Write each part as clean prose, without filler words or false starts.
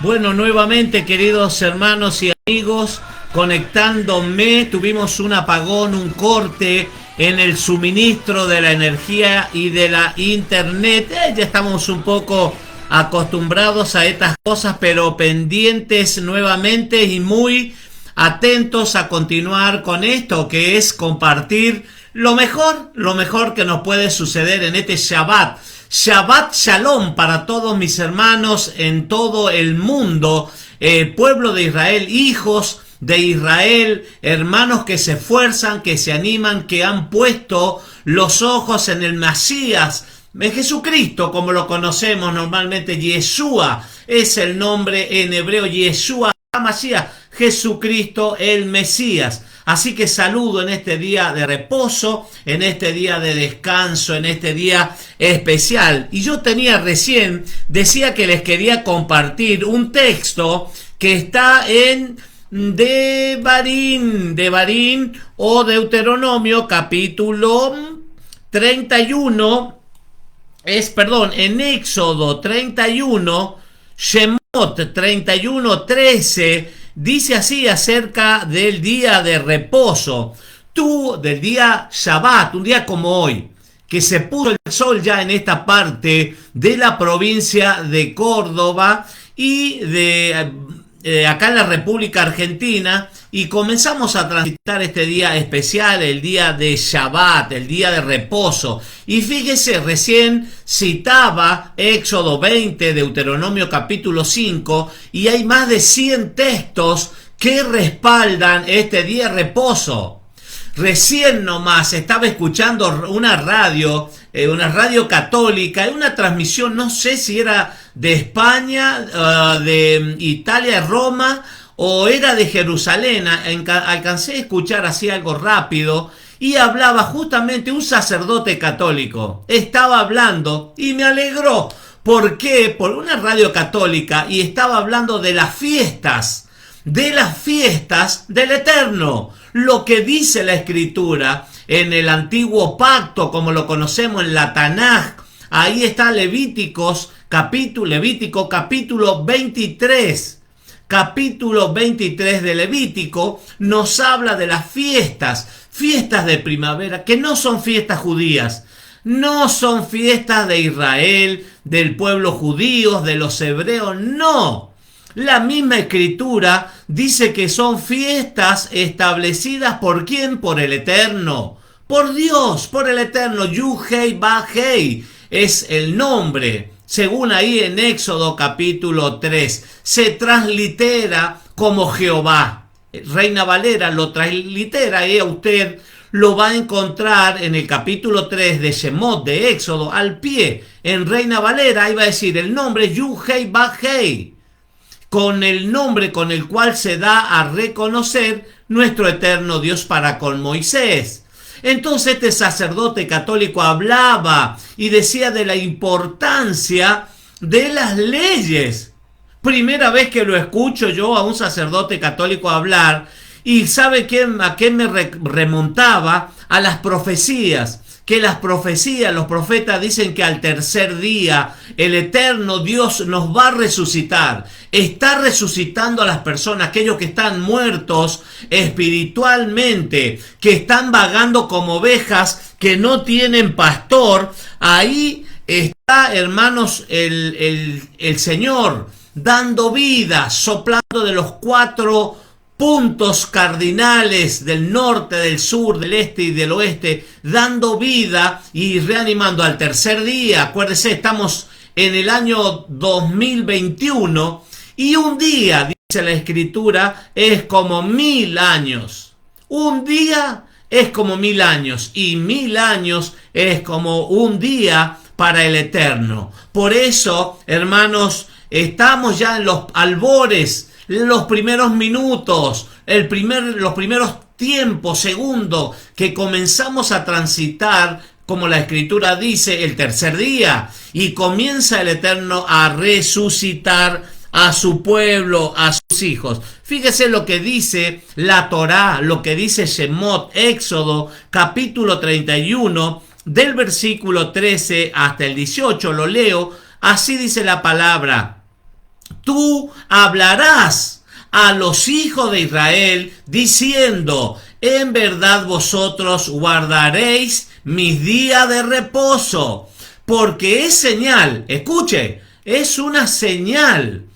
Bueno, nuevamente, queridos hermanos y amigos, conectándome, tuvimos un apagón, un corte en el suministro de la energía y de la internet. Ya estamos un poco acostumbrados a estas cosas, pero pendientes nuevamente y muy atentos a continuar con esto, que es compartir lo mejor que nos puede suceder en este Shabbat. Shabbat Shalom para todos mis hermanos en todo el mundo, pueblo de Israel, hijos de Israel, hermanos que se esfuerzan, que se animan, que han puesto los ojos en el Mesías, en Jesucristo, como lo conocemos normalmente. Yeshua es el nombre en hebreo, Yeshua HaMashiach, Jesucristo el Mesías. Así que saludo en este día de reposo, en este día de descanso, en este día especial. Y yo decía que les quería compartir un texto que está en Devarim o Deuteronomio capítulo 31, en Éxodo 31, Shemot 31:13, dice así acerca del día de reposo. Del día Shabbat, un día como hoy, que se puso el sol ya en esta parte de la provincia de Córdoba y de acá en la República Argentina, y comenzamos a transitar este día especial, el día de Shabbat, el día de reposo. Y fíjese, recién citaba Éxodo 20, Deuteronomio capítulo 5, y hay más de 100 textos que respaldan este día de reposo. Recién nomás estaba escuchando una radio católica, una transmisión, no sé si era de España, de Italia, de Roma, o era de Jerusalén. Alcancé a escuchar así algo rápido, y hablaba justamente un sacerdote católico. Estaba hablando y me alegró. ¿Por qué? Por una radio católica, y estaba hablando de las fiestas del Eterno. Lo que dice la Escritura en el Antiguo Pacto, como lo conocemos en la Tanaj. Ahí está Levítico capítulo 23. Capítulo 23 de Levítico nos habla de las fiestas de primavera, que no son fiestas judías, no son fiestas de Israel, del pueblo judío, de los hebreos, no. La misma Escritura dice que son fiestas establecidas ¿por quién? Por el Eterno, por Dios, por el Eterno. Yud-Hei Ba-Hei es el nombre. Según ahí en Éxodo capítulo 3, se translitera como Jehová. Reina Valera lo translitera, y usted lo va a encontrar en el capítulo 3 de Shemot, de Éxodo, al pie. En Reina Valera, ahí va a decir el nombre Yud-Hei Ba-Hei, con el nombre con el cual se da a reconocer nuestro eterno Dios para con Moisés. Entonces este sacerdote católico hablaba y decía de la importancia de las leyes. Primera vez que lo escucho yo a un sacerdote católico hablar, y ¿sabe a qué me remontaba? A las profecías. Que las profecías, los profetas dicen que al tercer día el eterno Dios nos va a resucitar. Está resucitando a las personas, aquellos que están muertos espiritualmente, que están vagando como ovejas, que no tienen pastor. Ahí está, hermanos, el Señor dando vida, soplando de los 4 puntos cardinales del norte, del sur, del este y del oeste, dando vida y reanimando al tercer día. Acuérdese, estamos en el año 2021, y un día, dice la Escritura, es como 1000 años. Un día es como 1000 años, y 1000 años es como un día para el Eterno. Por eso, hermanos, estamos ya en los albores, los primeros minutos, los primeros tiempos, segundos, que comenzamos a transitar, como la Escritura dice, el tercer día, y comienza el Eterno a resucitar a su pueblo, a sus hijos. Fíjese lo que dice la Torá, lo que dice Shemot, Éxodo, capítulo 31, del versículo 13 hasta el 18, lo leo, así dice la palabra. tú hablarás a los hijos de Israel diciendo, en verdad vosotros guardaréis mis días de reposo, porque es señal, escuche, es una señal.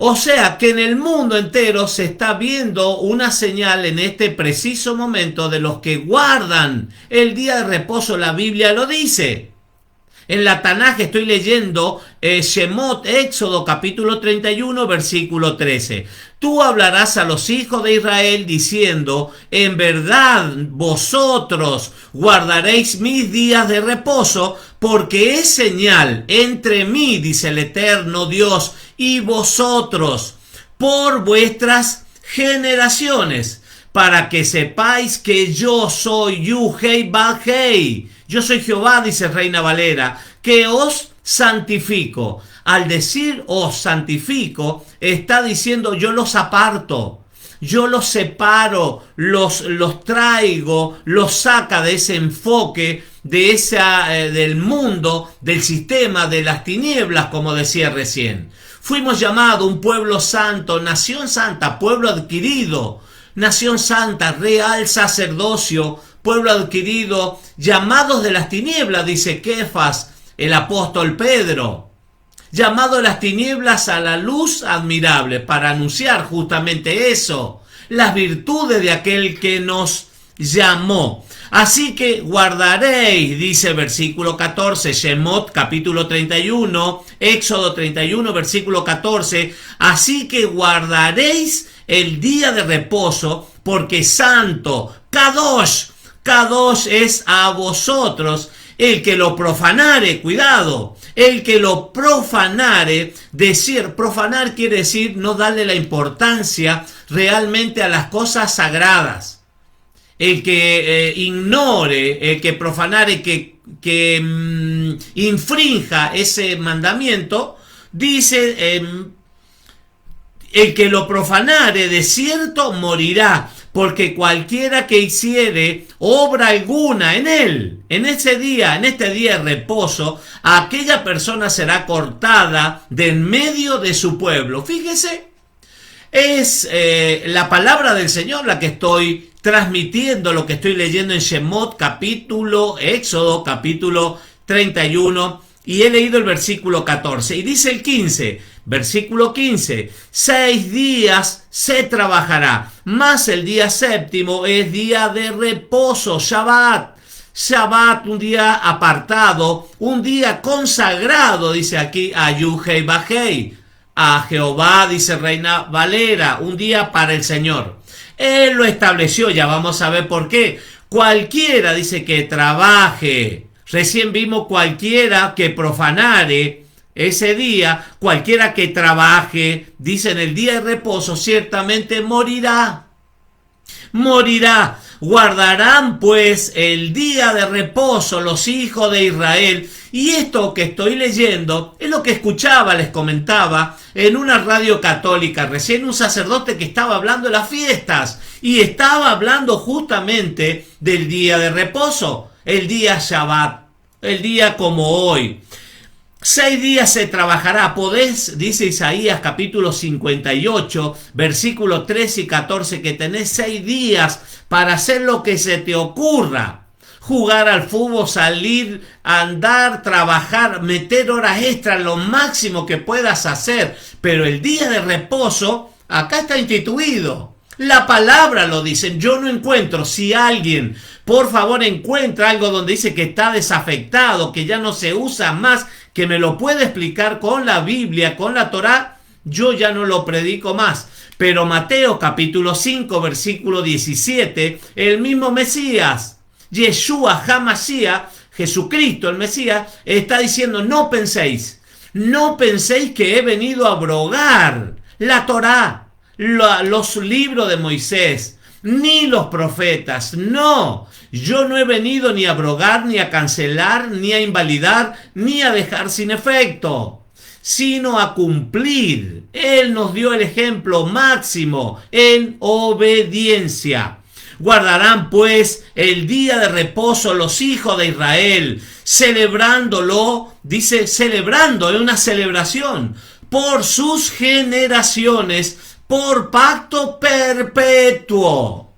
O sea que en el mundo entero se está viendo una señal en este preciso momento de los que guardan el día de reposo. La Biblia lo dice. En la Tanaj estoy leyendo Shemot, Éxodo capítulo 31, versículo 13. Tú hablarás a los hijos de Israel diciendo, en verdad vosotros guardaréis mis días de reposo, porque es señal entre mí, dice el eterno Dios, y vosotros, por vuestras generaciones, para que sepáis que yo soy Yuhei Bajei. Yo soy Jehová, dice Reina Valera, que os santifico. Al decir os santifico, está diciendo yo los aparto, yo los separo, los traigo, los saca de ese enfoque, del mundo, del sistema, de las tinieblas, como decía recién. Fuimos llamados un pueblo santo, nación santa, pueblo adquirido, nación santa, real sacerdocio, pueblo adquirido, llamados de las tinieblas, dice Kefas, el apóstol Pedro, llamado de las tinieblas a la luz admirable, para anunciar justamente eso, las virtudes de aquel que nos llamó. Así que guardaréis, dice versículo 14, Shemot capítulo 31, Éxodo 31, versículo 14, así que guardaréis el día de reposo, porque santo, Kadosh, Kadosh es a vosotros. El que lo profanare, cuidado, el que lo profanare, profanar quiere decir no darle la importancia realmente a las cosas sagradas. El que ignore, el que profanare, que infrinja ese mandamiento, dice, el que lo profanare de cierto morirá, porque cualquiera que hiciere obra alguna en él, en ese día, en este día de reposo, aquella persona será cortada de en medio de su pueblo. Fíjese, es la palabra del Señor la que estoy transmitiendo, lo que estoy leyendo en Shemot capítulo, Éxodo capítulo 31, y he leído el versículo 14, y dice el 15, versículo 15, 6 días se trabajará, mas el día séptimo es día de reposo, Shabbat. Shabbat, un día apartado, un día consagrado, dice aquí, a Yuhei Bajei, a Jehová, dice Reina Valera, un día para el Señor. Él lo estableció, ya vamos a ver por qué. Cualquiera, dice, que trabaje, recién vimos cualquiera que profanare ese día, cualquiera que trabaje, dice en el día de reposo, ciertamente morirá. Morirá. Guardarán pues el día de reposo los hijos de Israel. Y esto que estoy leyendo es lo que escuchaba, les comentaba, en una radio católica, recién un sacerdote que estaba hablando de las fiestas y estaba hablando justamente del día de reposo, el día Shabbat, el día como hoy. 6 días se trabajará, podés, dice Isaías capítulo 58, versículos 13 y 14, que tenés 6 días para hacer lo que se te ocurra. Jugar al fútbol, salir, andar, trabajar, meter horas extras, lo máximo que puedas hacer. Pero el día de reposo, acá está instituido. La palabra lo dice. Yo no encuentro, si alguien, por favor, encuentra algo donde dice que está desafectado, que ya no se usa más, que me lo puede explicar con la Biblia, con la Torá, yo ya no lo predico más. Pero Mateo capítulo 5, versículo 17, el mismo Mesías, Yeshua HaMashiach, Jesucristo el Mesías, está diciendo, no penséis que he venido a abrogar la Torá, los libros de Moisés, ni los profetas. No, yo no he venido ni a abrogar, ni a cancelar, ni a invalidar, ni a dejar sin efecto, sino a cumplir. Él nos dio el ejemplo máximo en obediencia. Guardarán pues el día de reposo los hijos de Israel, celebrándolo, dice celebrando, es una celebración, por sus generaciones, por pacto perpetuo.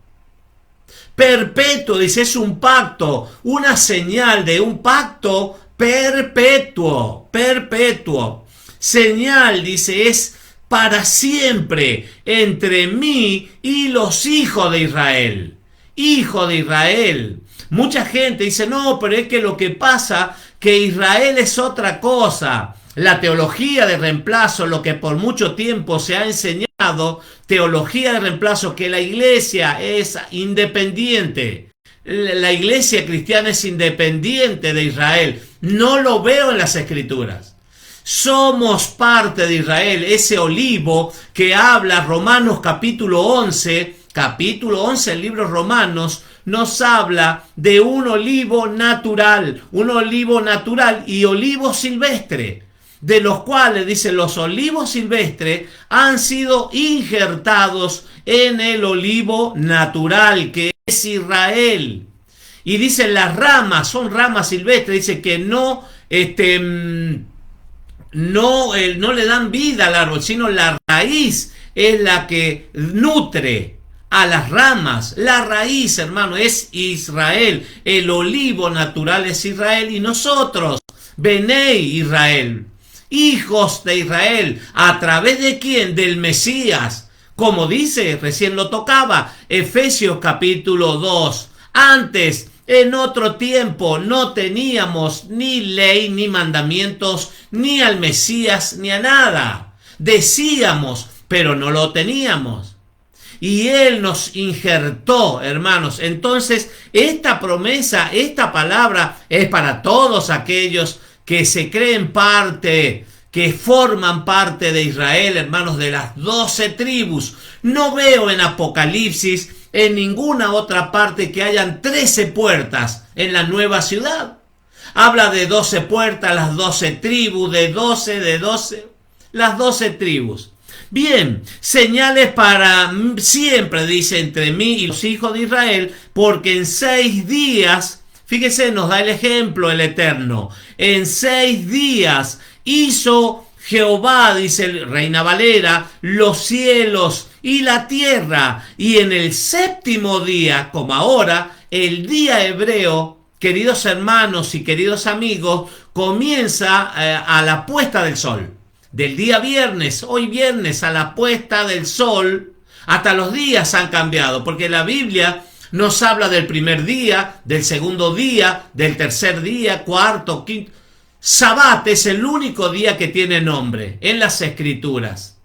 Perpetuo, dice, es un pacto, una señal de un pacto perpetuo, perpetuo. Señal, dice, es para siempre entre mí y los hijos de Israel. Hijo de Israel. Mucha gente dice, no, pero es que lo que pasa, que Israel es otra cosa. La teología de reemplazo, lo que por mucho tiempo se ha enseñado, teología de reemplazo, que la iglesia es independiente. La iglesia cristiana es independiente de Israel. No lo veo en las escrituras. Somos parte de Israel, ese olivo que habla Romanos capítulo 11, el libro Romanos, nos habla de un olivo natural y olivo silvestre, de los cuales, dice, los olivos silvestres han sido injertados en el olivo natural, que es Israel. Y dice, las ramas son ramas silvestres, dice que no le dan vida al árbol, sino la raíz es la que nutre a las ramas. La raíz, hermano, es Israel. El olivo natural es Israel y nosotros, Benei Israel, hijos de Israel. ¿A través de quién? Del Mesías. Como dice, recién lo tocaba, Efesios capítulo 2. Antes, en otro tiempo, no teníamos ni ley, ni mandamientos, ni al Mesías, ni a nada. Decíamos, pero no lo teníamos. Y Él nos injertó, hermanos. Entonces, esta promesa, esta palabra es para todos aquellos que se creen parte, que forman parte de Israel, hermanos, de las 12 tribus. No veo en Apocalipsis, en ninguna otra parte, que hayan 13 puertas en la nueva ciudad. Habla de 12 puertas, las 12 tribus, de 12, las 12 tribus. Bien, señales para siempre, dice, entre mí y los hijos de Israel, porque en 6 días, fíjese, nos da el ejemplo el Eterno, en 6 días hizo Jehová, dice Reina Valera, los cielos y la tierra, y en el 7º día, como ahora, el día hebreo, queridos hermanos y queridos amigos, comienza a la puesta del sol. Del día viernes, hoy viernes, a la puesta del sol, hasta los días han cambiado, porque la Biblia nos habla del primer día, del segundo día, del tercer día, cuarto, quinto. Sabat es el único día que tiene nombre en las escrituras.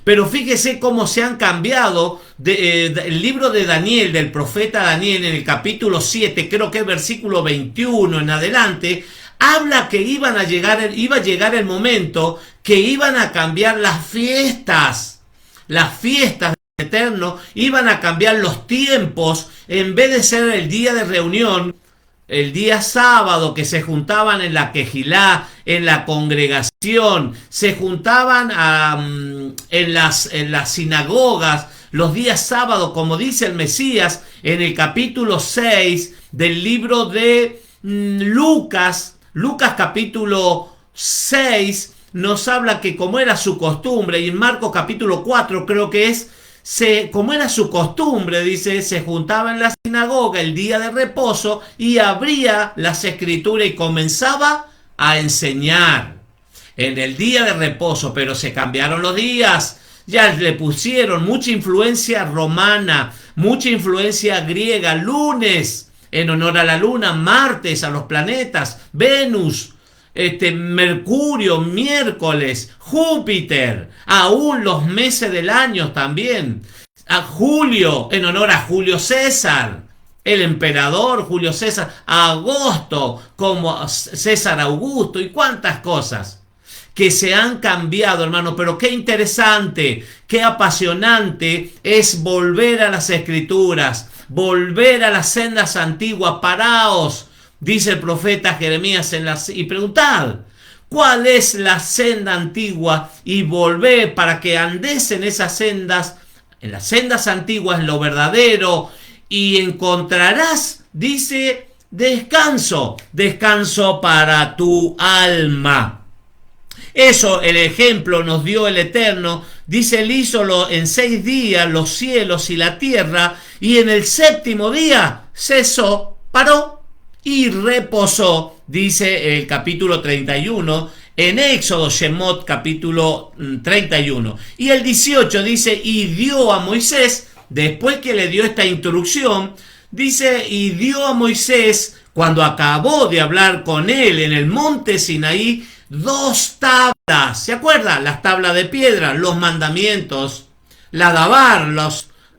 Pero fíjese cómo se han cambiado el libro de Daniel, del profeta Daniel, en el capítulo 7, creo que es versículo 21 en adelante, habla que iba a llegar el momento que iban a cambiar las fiestas del Eterno, iban a cambiar los tiempos. En vez de ser el día de reunión, el día sábado, que se juntaban en la quejilá, en la congregación, se juntaban en las sinagogas, los días sábados, como dice el Mesías en el capítulo 6 del libro de Lucas capítulo 6, nos habla que como era su costumbre, y en Marcos capítulo 4 creo que es, como era su costumbre, dice, se juntaba en la sinagoga el día de reposo y abría las escrituras y comenzaba a enseñar en el día de reposo. Pero se cambiaron los días, ya le pusieron mucha influencia romana, mucha influencia griega. Lunes en honor a la luna, martes a los planetas, Venus, Mercurio, miércoles, Júpiter, aún los meses del año también. A julio, en honor a Julio César, el emperador Julio César. Agosto, como César Augusto, y cuántas cosas que se han cambiado, hermano. Pero qué interesante, qué apasionante es volver a las escrituras, volver a las sendas antiguas. Paraos, dice el profeta Jeremías, y preguntad, ¿cuál es la senda antigua? Y volver para que andes en esas sendas, en las sendas antiguas, lo verdadero, y encontrarás, dice, descanso para tu alma. Eso, el ejemplo nos dio el Eterno. Dice, él hizo en 6 días los cielos y la tierra, y en el séptimo día cesó, paró y reposó. Dice el capítulo 31, en Éxodo, Shemot, capítulo 31. Y el 18 dice, y dio a Moisés, después que le dio esta instrucción, dice, y dio a Moisés, cuando acabó de hablar con él en el monte Sinaí, 2 tablas. ¿Se acuerdan? Las tablas de piedra, los mandamientos, la Dabar,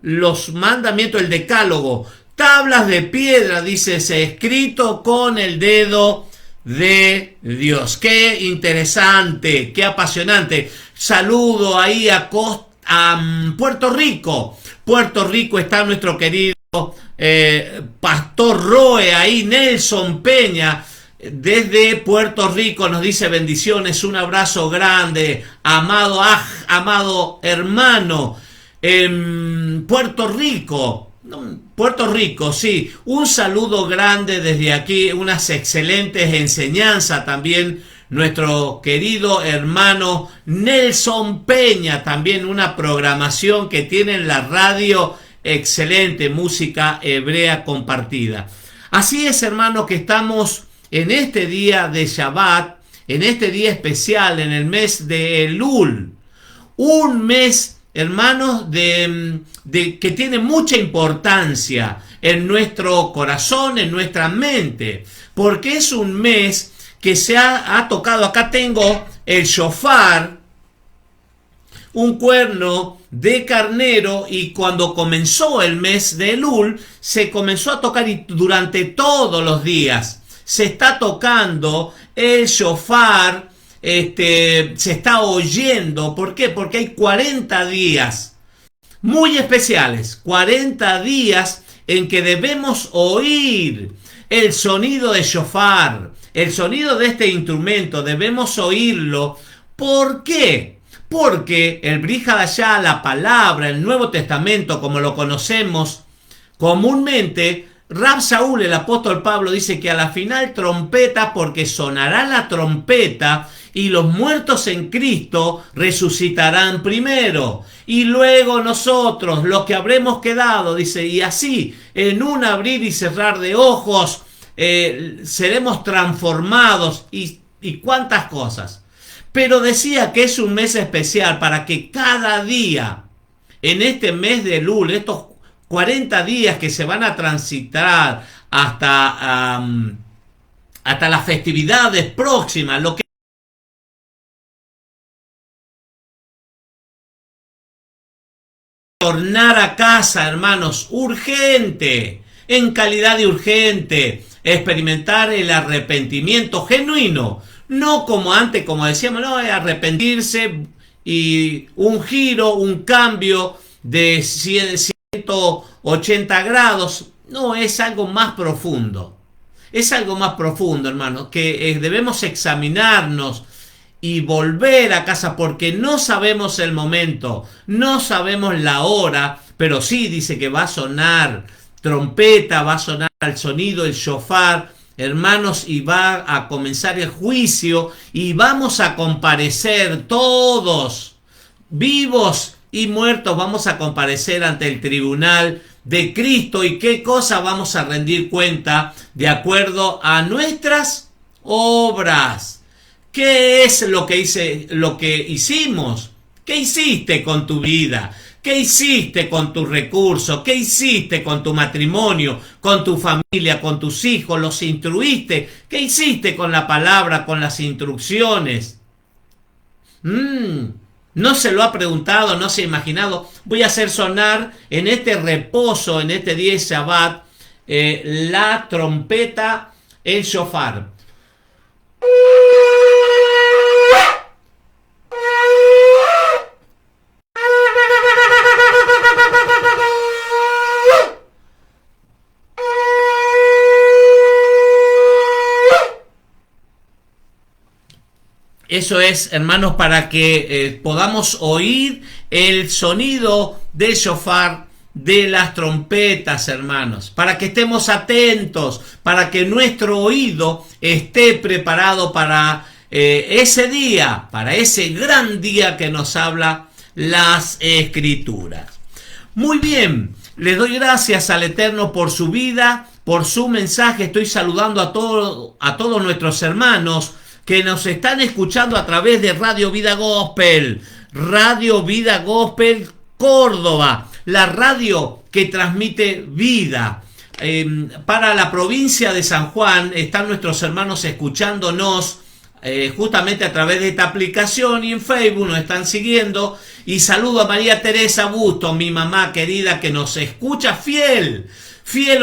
los mandamientos, el decálogo. Tablas de piedra, dice, escrito con el dedo de Dios. Qué interesante, qué apasionante. Saludo ahí a Puerto Rico. Puerto Rico está nuestro querido Pastor Roe, ahí Nelson Peña, desde Puerto Rico, nos dice bendiciones, un abrazo grande, amado hermano, Puerto Rico, sí, un saludo grande desde aquí, unas excelentes enseñanzas también, nuestro querido hermano Nelson Peña, también una programación que tiene en la radio, excelente música hebrea compartida. Así es, hermano, que estamos en este día de Shabbat, en este día especial, en el mes de Elul, un mes, hermanos, que tiene mucha importancia en nuestro corazón, en nuestra mente, porque es un mes que se ha tocado. Acá tengo el shofar, un cuerno de carnero, y cuando comenzó el mes de Elul se comenzó a tocar, y durante todos los días se está tocando el shofar, se está oyendo. ¿Por qué? Porque hay 40 días muy especiales, 40 días en que debemos oír el sonido de shofar, el sonido de este instrumento, debemos oírlo. ¿Por qué? Porque el Brit Hadashah, la palabra, el Nuevo Testamento, como lo conocemos comúnmente, Rab Saúl, el apóstol Pablo, dice que a la final trompeta, porque sonará la trompeta y los muertos en Cristo resucitarán primero. Y luego nosotros, los que habremos quedado, dice, y así, en un abrir y cerrar de ojos, seremos transformados y cuántas cosas. Pero decía que es un mes especial para que cada día, en este mes de Elul, estos 40 días que se van a transitar hasta las festividades próximas, lo que tornar a casa, hermanos, urgente, en calidad de urgente, experimentar el arrepentimiento genuino. No como antes, como decíamos, no, arrepentirse y un giro, un cambio de 180 grados. No, es algo más profundo. Es algo más profundo, hermano, que debemos examinarnos y volver a casa, porque no sabemos el momento, no sabemos la hora, pero sí dice que va a sonar trompeta, va a sonar el sonido, el shofar, hermanos, y va a comenzar el juicio y vamos a comparecer todos, vivos y muertos, vamos a comparecer ante el tribunal de Cristo. ¿Y qué cosa vamos a rendir cuenta? De acuerdo a nuestras obras. ¿Qué es lo que hicimos? ¿Qué hiciste con tu vida? ¿Qué hiciste con tus recursos? ¿Qué hiciste con tu matrimonio, con tu familia, con tus hijos? ¿Los instruiste? ¿Qué hiciste con la palabra, con las instrucciones? ¿No se lo ha preguntado? ¿No se ha imaginado? Voy a hacer sonar en este reposo, en este día de Shabbat, la trompeta, el shofar. Eso es, hermanos, para que podamos oír el sonido del shofar, de las trompetas, hermanos, para que estemos atentos, para que nuestro oído esté preparado para ese día, para ese gran día que nos habla las Escrituras. Muy bien, le doy gracias al Eterno por su vida, por su mensaje. Estoy saludando a todos nuestros hermanos que nos están escuchando a través de Radio Vida Gospel Córdoba, la radio que transmite vida. Para la provincia de San Juan están nuestros hermanos escuchándonos justamente a través de esta aplicación, y en Facebook nos están siguiendo. Y saludo a María Teresa Busto, mi mamá querida, que nos escucha fiel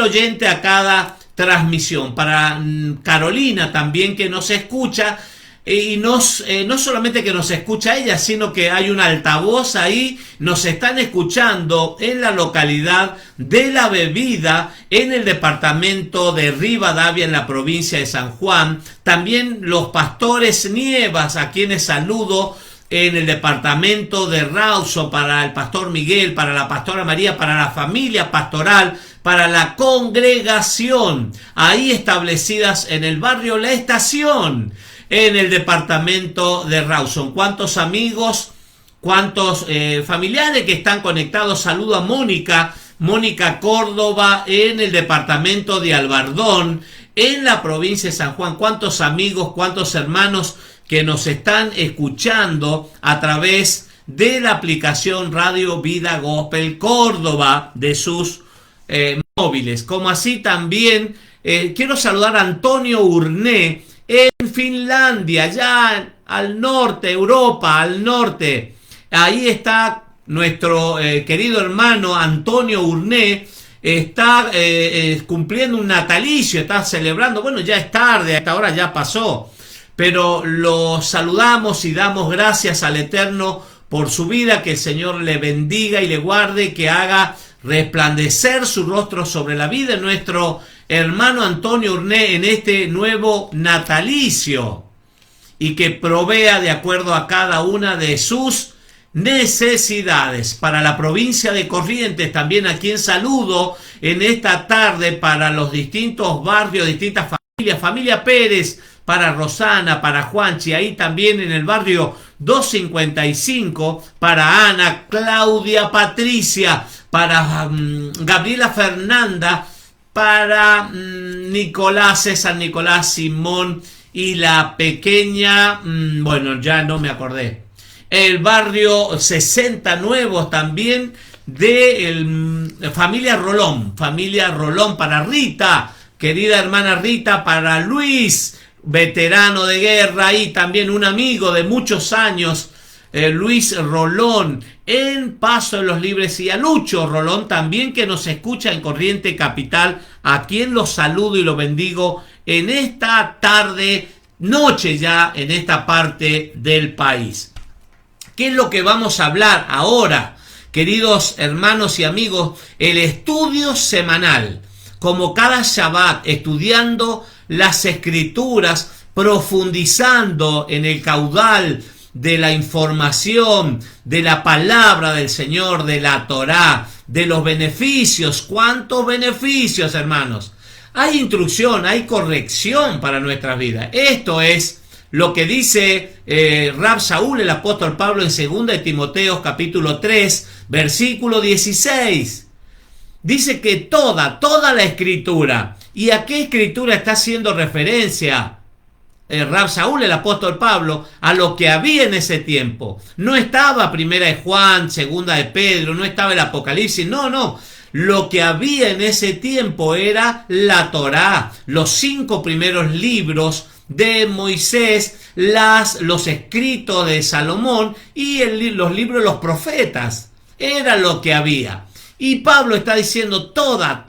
oyente a cada transmisión. Para Carolina también, que nos escucha, y no solamente que nos escucha ella, sino que hay un altavoz ahí. Nos están escuchando en la localidad de La Bebida, en el departamento de Rivadavia, en la provincia de San Juan. También los pastores Nievas, a quienes saludo, en el departamento de Rawson, para el pastor Miguel, para la pastora María, para la familia pastoral, para la congregación, ahí establecidas en el barrio La Estación, en el departamento de Rawson. ¿Cuántos amigos, cuántos familiares que están conectados? Saludo a Mónica Córdoba, en el departamento de Albardón, en la provincia de San Juan. ¿Cuántos amigos, cuántos hermanos que nos están escuchando a través de la aplicación Radio Vida Gospel Córdoba de sus móviles? Como así también quiero saludar a Antonio Urné en Finlandia, allá al norte, Europa, al norte. Ahí está nuestro querido hermano Antonio Urné. Está cumpliendo un natalicio, está celebrando. Bueno, ya es tarde, a esta hora ya pasó, pero lo saludamos y damos gracias al Eterno por su vida. Que el Señor le bendiga y le guarde, que haga resplandecer su rostro sobre la vida de nuestro hermano Antonio Urné en este nuevo natalicio, y que provea de acuerdo a cada una de sus necesidades. Para la provincia de Corrientes también, a quien saludo en esta tarde, para los distintos barrios, distintas familias, familia Pérez, para Rosana, para Juanchi, ahí también en el barrio 255, para Ana, Claudia, Patricia, para Gabriela Fernanda, para Nicolás, César Nicolás, Simón y la pequeña, bueno, ya no me acordé. El barrio 60 Nuevos también de familia Rolón, para Rita, querida hermana Rita, para Luis, veterano de guerra, y también un amigo de muchos años, Luis Rolón, en Paso de los Libres, y a Lucho Rolón también, que nos escucha en Corriente Capital, a quien los saludo y lo bendigo en esta tarde, noche ya, en esta parte del país. ¿Qué es lo que vamos a hablar ahora, queridos hermanos y amigos? El estudio semanal, como cada Shabbat, estudiando las Escrituras, profundizando en el caudal de la información, de la palabra del Señor, de la Torá, de los beneficios. ¿Cuántos beneficios, hermanos? Hay instrucción, hay corrección para nuestras vidas. Esto es lo que dice Rab Saúl, el apóstol Pablo, en 2 de Timoteo capítulo 3, versículo 16. Dice que toda la Escritura. ¿Y a qué Escritura está haciendo referencia Rab Saúl, el apóstol Pablo? A lo que había en ese tiempo. No estaba Primera de Juan, Segunda de Pedro, no estaba el Apocalipsis, no. Lo que había en ese tiempo era la Torá, los 5 primeros libros de Moisés, los escritos de Salomón y los libros de los profetas. Era lo que había. Y Pablo está diciendo toda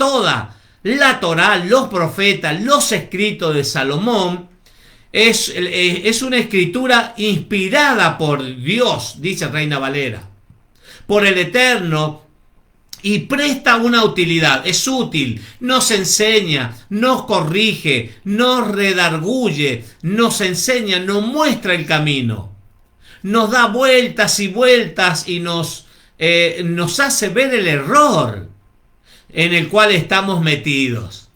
la Torá, los profetas, los escritos de Salomón, es una escritura inspirada por Dios, dice Reina Valera, por el Eterno, y presta una utilidad. Es útil, nos enseña, nos corrige, nos redarguye, nos enseña, nos muestra el camino, nos da vueltas y vueltas y nos hace ver el error en el cual estamos metidos,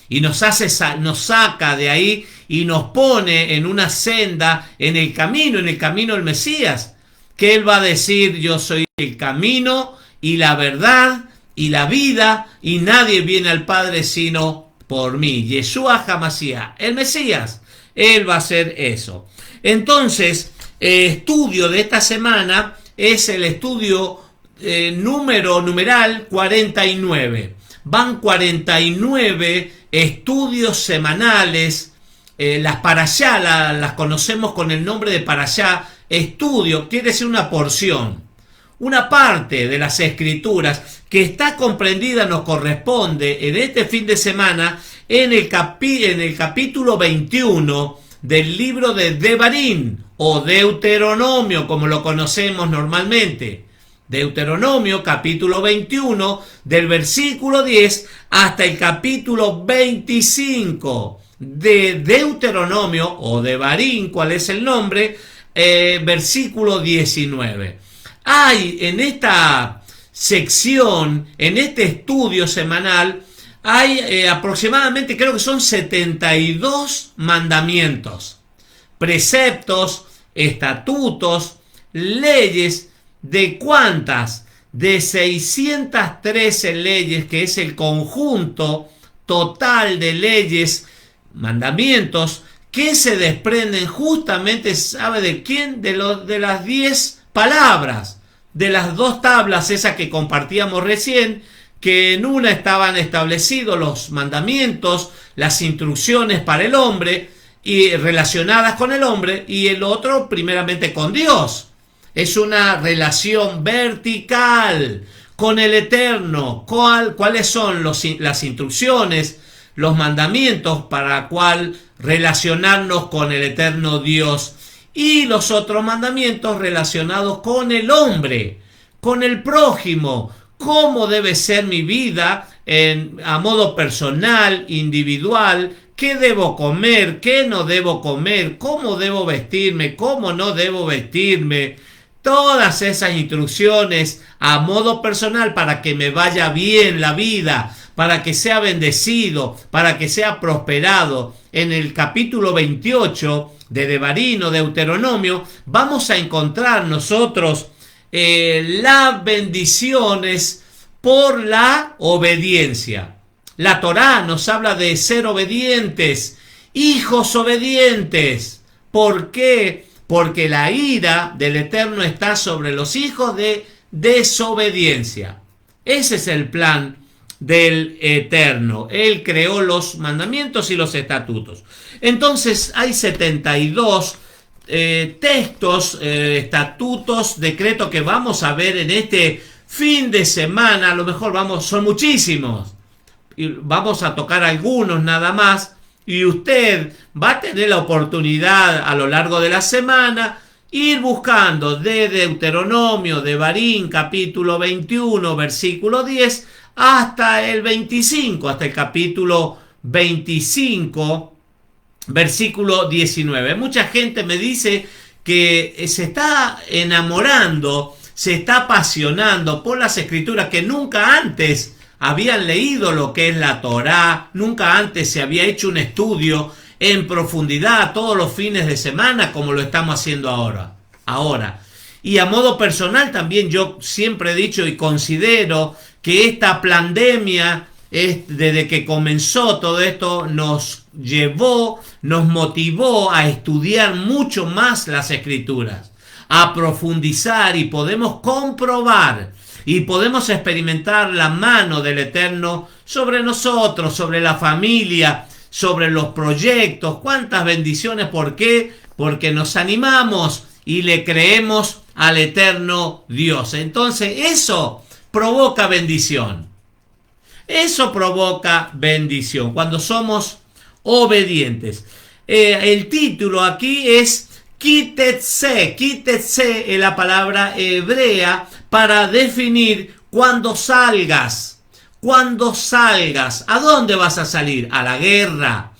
y nos saca de ahí y nos pone en una senda, en el camino del Mesías, que Él va a decir: yo soy el camino y la verdad y la vida, y nadie viene al Padre sino por mí. Yeshua HaMashiach, el Mesías, Él va a hacer eso. Entonces, estudio de esta semana es el estudio numeral 49. Van 49 estudios semanales. Las parashá las conocemos con el nombre de parashá. Estudio quiere decir una porción, una parte de las escrituras que está comprendida, nos corresponde en este fin de semana en el capítulo 21 del libro de Devarim o Deuteronomio, como lo conocemos normalmente. Deuteronomio capítulo 21 del versículo 10 hasta el capítulo 25 de Deuteronomio o Devarim, ¿cuál es el nombre? Versículo 19. Hay en esta sección, en este estudio semanal, hay aproximadamente, creo que son 72 mandamientos, preceptos, estatutos, leyes. ¿De cuántas? De 613 leyes, que es el conjunto total de leyes, mandamientos, que se desprenden justamente, ¿sabe de quién? De las 10 palabras, de las 2 tablas esas que compartíamos recién, que en una estaban establecidos los mandamientos, las instrucciones para el hombre y relacionadas con el hombre, y el otro primeramente con Dios. Es una relación vertical con el Eterno. ¿Cuáles son las instrucciones, los mandamientos para cual relacionarnos con el Eterno Dios? Y los otros mandamientos relacionados con el hombre, con el prójimo. ¿Cómo debe ser mi vida a modo personal, individual? ¿Qué debo comer? ¿Qué no debo comer? ¿Cómo debo vestirme? ¿Cómo no debo vestirme? Todas esas instrucciones a modo personal para que me vaya bien la vida, para que sea bendecido, para que sea prosperado. En el capítulo 28 de Devarim o Deuteronomio vamos a encontrar nosotros las bendiciones por la obediencia. La Torá nos habla de ser obedientes, hijos obedientes. ¿Por qué? Porque la ira del Eterno está sobre los hijos de desobediencia. Ese es el plan del Eterno. Él creó los mandamientos y los estatutos. Entonces hay 72 textos, estatutos, decretos que vamos a ver en este fin de semana. A lo mejor son muchísimos. Y vamos a tocar algunos nada más. Y usted va a tener la oportunidad a lo largo de la semana ir buscando de Deuteronomio, Devarim, capítulo 21, versículo 10, hasta el 25, hasta el capítulo 25, versículo 19. Mucha gente me dice que se está enamorando, se está apasionando por las escrituras, que nunca antes habían leído lo que es la Torá, nunca antes se había hecho un estudio en profundidad todos los fines de semana como lo estamos haciendo ahora. Y a modo personal también yo siempre he dicho y considero que esta pandemia, desde que comenzó todo esto, nos motivó a estudiar mucho más las escrituras, a profundizar, y podemos comprobar y podemos experimentar la mano del Eterno sobre nosotros, sobre la familia, sobre los proyectos. Cuántas bendiciones. ¿Por qué? Porque nos animamos y le creemos al Eterno Dios. Entonces eso provoca bendición. Eso provoca bendición cuando somos obedientes. El título aquí es Kitetse. Kitetse es la palabra hebrea para definir cuando salgas. Cuando salgas, ¿a dónde vas a salir? A la guerra.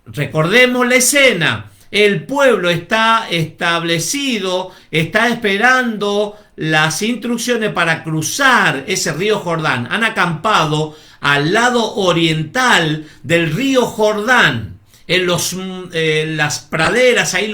Recordemos la escena. El pueblo está establecido, está esperando las instrucciones para cruzar ese río Jordán. Han acampado al lado oriental del río Jordán. en las praderas, ahí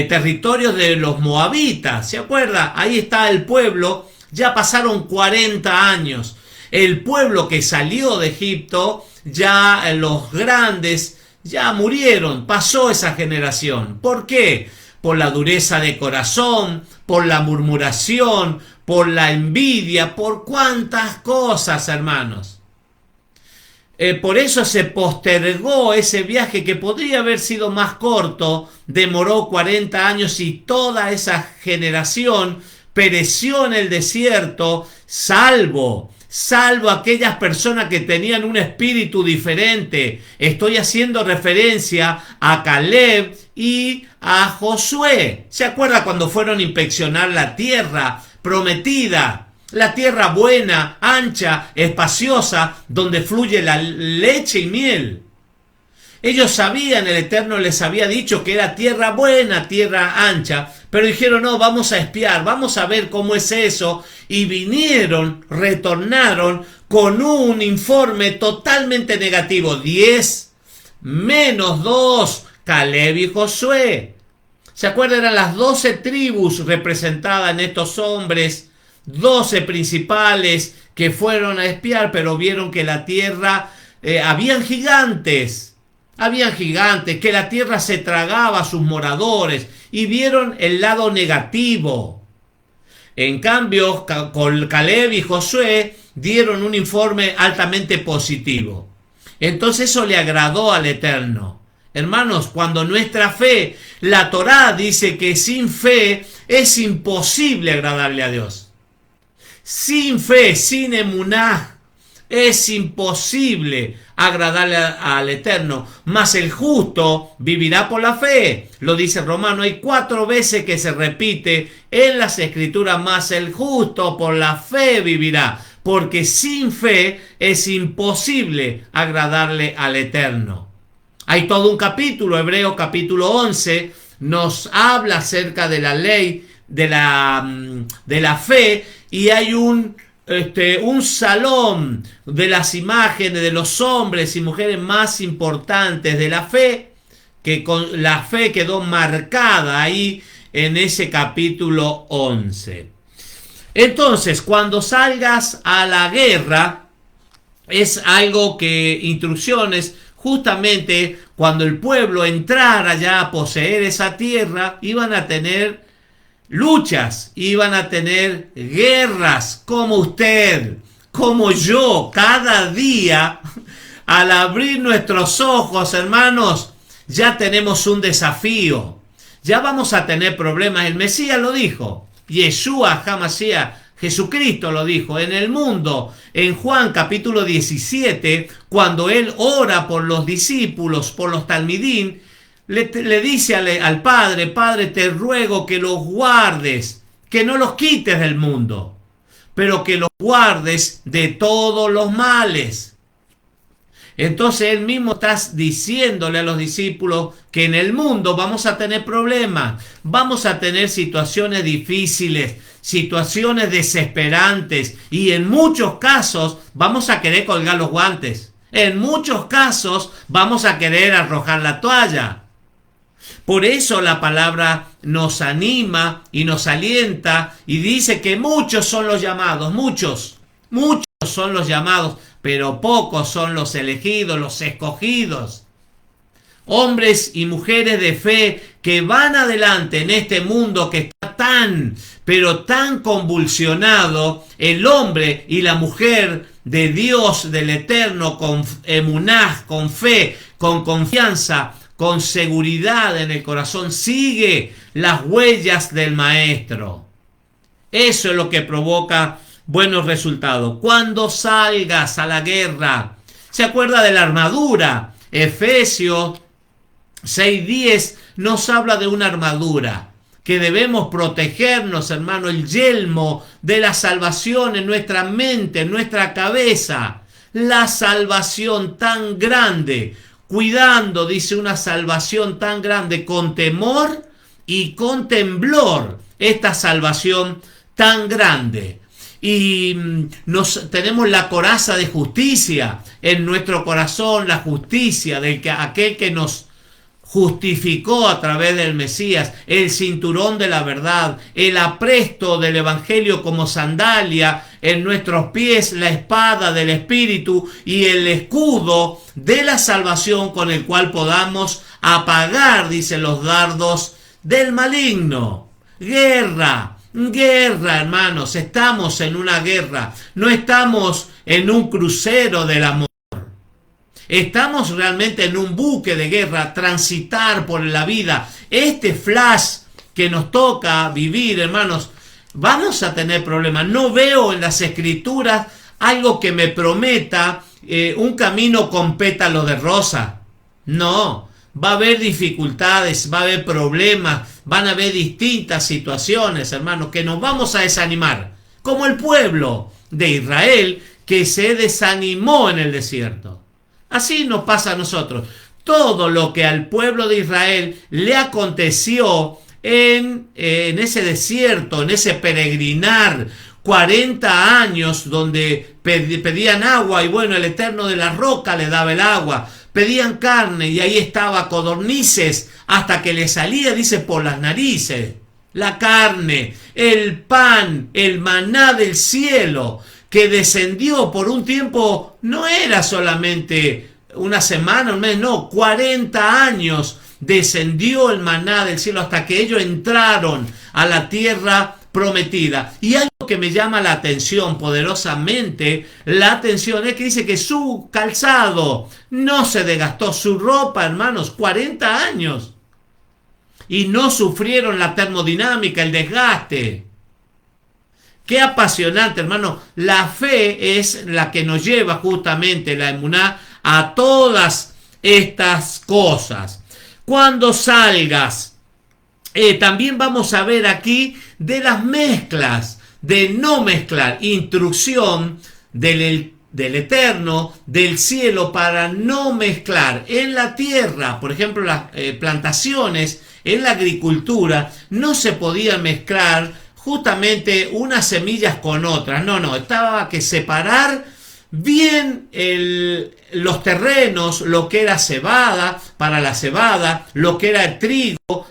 territorios de los moabitas. ¿Se acuerda? Ahí está el pueblo. Ya pasaron 40 años. El pueblo que salió de Egipto, ya los grandes ya murieron. Pasó esa generación. ¿Por qué? Por la dureza de corazón, por la murmuración, por la envidia, por cuántas cosas, hermanos. Por eso se postergó ese viaje que podría haber sido más corto, demoró 40 años y toda esa generación pereció en el desierto, salvo aquellas personas que tenían un espíritu diferente. Estoy haciendo referencia a Caleb y a Josué. ¿Se acuerda cuando fueron a inspeccionar la tierra prometida? La tierra buena, ancha, espaciosa, donde fluye la leche y miel. Ellos sabían, el Eterno les había dicho que era tierra buena, tierra ancha, pero dijeron, no, vamos a espiar, vamos a ver cómo es eso, y retornaron con un informe totalmente negativo, 10 menos 2, Caleb y Josué. ¿Se acuerdan? Eran las 12 tribus representadas en estos hombres, 12 principales que fueron a espiar, pero vieron que la tierra, habían gigantes, que la tierra se tragaba a sus moradores, y vieron el lado negativo. En cambio, con Caleb y Josué dieron un informe altamente positivo. Entonces eso le agradó al Eterno. Hermanos, cuando nuestra fe, la Torá dice que sin fe es imposible agradarle a Dios. Sin fe, sin emuná, es imposible agradarle al Eterno. Mas el justo vivirá por la fe. Lo dice Romano. Hay 4 veces que se repite en las Escrituras. Mas el justo por la fe vivirá. Porque sin fe es imposible agradarle al Eterno. Hay todo un capítulo, Hebreo capítulo 11, nos habla acerca de la ley, de la fe, y hay un salón de las imágenes de los hombres y mujeres más importantes de la fe, que con la fe quedó marcada ahí en ese capítulo 11. Entonces, cuando salgas a la guerra, es algo que instrucciones, justamente cuando el pueblo entrara ya a poseer esa tierra, iban a tener luchas, iban a tener guerras, como usted, como yo, cada día. Al abrir nuestros ojos, hermanos, ya tenemos un desafío, ya vamos a tener problemas. El Mesías lo dijo, Yeshua HaMashiach, Jesucristo lo dijo en el mundo, en Juan capítulo 17, cuando él ora por los discípulos, por los talmidín, le dice al Padre, Padre, te ruego que los guardes, que no los quites del mundo, pero que los guardes de todos los males. Entonces él mismo está diciéndole a los discípulos que en el mundo vamos a tener problemas, vamos a tener situaciones difíciles, situaciones desesperantes, y en muchos casos vamos a querer colgar los guantes. En muchos casos vamos a querer arrojar la toalla. Por eso la palabra nos anima y nos alienta y dice que muchos son los llamados, muchos son los llamados, pero pocos son los elegidos, los escogidos. Hombres y mujeres de fe que van adelante en este mundo que está pero tan convulsionado, el hombre y la mujer de Dios, del Eterno, con emuná, con fe, con confianza, con seguridad en el corazón, sigue las huellas del Maestro. Eso es lo que provoca buenos resultados. Cuando salgas a la guerra, ¿se acuerda de la armadura? Efesios 6:10 nos habla de una armadura que debemos protegernos, hermano, el yelmo de la salvación en nuestra mente, en nuestra cabeza. La salvación tan grande, cuidando, dice, una salvación tan grande, con temor y con temblor, esta salvación tan grande. y tenemos la coraza de justicia en nuestro corazón, la justicia de aquel que nos justificó a través del Mesías, el cinturón de la verdad, el apresto del Evangelio como sandalia en nuestros pies, la espada del Espíritu y el escudo de la salvación con el cual podamos apagar, dicen los dardos del maligno. Guerra, hermanos, estamos en una guerra, no estamos en un crucero del amor. Estamos realmente en un buque de guerra, transitar por la vida. Este flash que nos toca vivir, hermanos, vamos a tener problemas. No veo en las Escrituras algo que me prometa un camino con pétalos de rosa. No, va a haber dificultades, va a haber problemas, van a haber distintas situaciones, hermanos, que nos vamos a desanimar. Como el pueblo de Israel que se desanimó en el desierto. Así nos pasa a nosotros. Todo lo que al pueblo de Israel le aconteció en ese desierto, en ese peregrinar, 40 años donde pedían agua y bueno, el Eterno de la roca le daba el agua. Pedían carne y ahí estaba codornices hasta que le salía, dice, por las narices. La carne, el pan, el maná del cielo que descendió por un tiempo, no era solamente una semana, un mes, no, 40 años descendió el maná del cielo hasta que ellos entraron a la tierra prometida. Y algo que me llama la atención poderosamente, la atención es que dice que su calzado no se desgastó, su ropa, hermanos, 40 años. Y no sufrieron la termodinámica, el desgaste. Qué apasionante, hermano. La fe es la que nos lleva justamente, la emuná, a todas estas cosas. Cuando salgas, también vamos a ver aquí de las mezclas, de no mezclar, instrucción del Eterno, del cielo, para no mezclar en la tierra, por ejemplo, las plantaciones, en la agricultura, no se podía mezclar justamente unas semillas con otras. No, estaba que separar bien los terrenos, lo que era cebada, para la cebada, lo que era el trigo,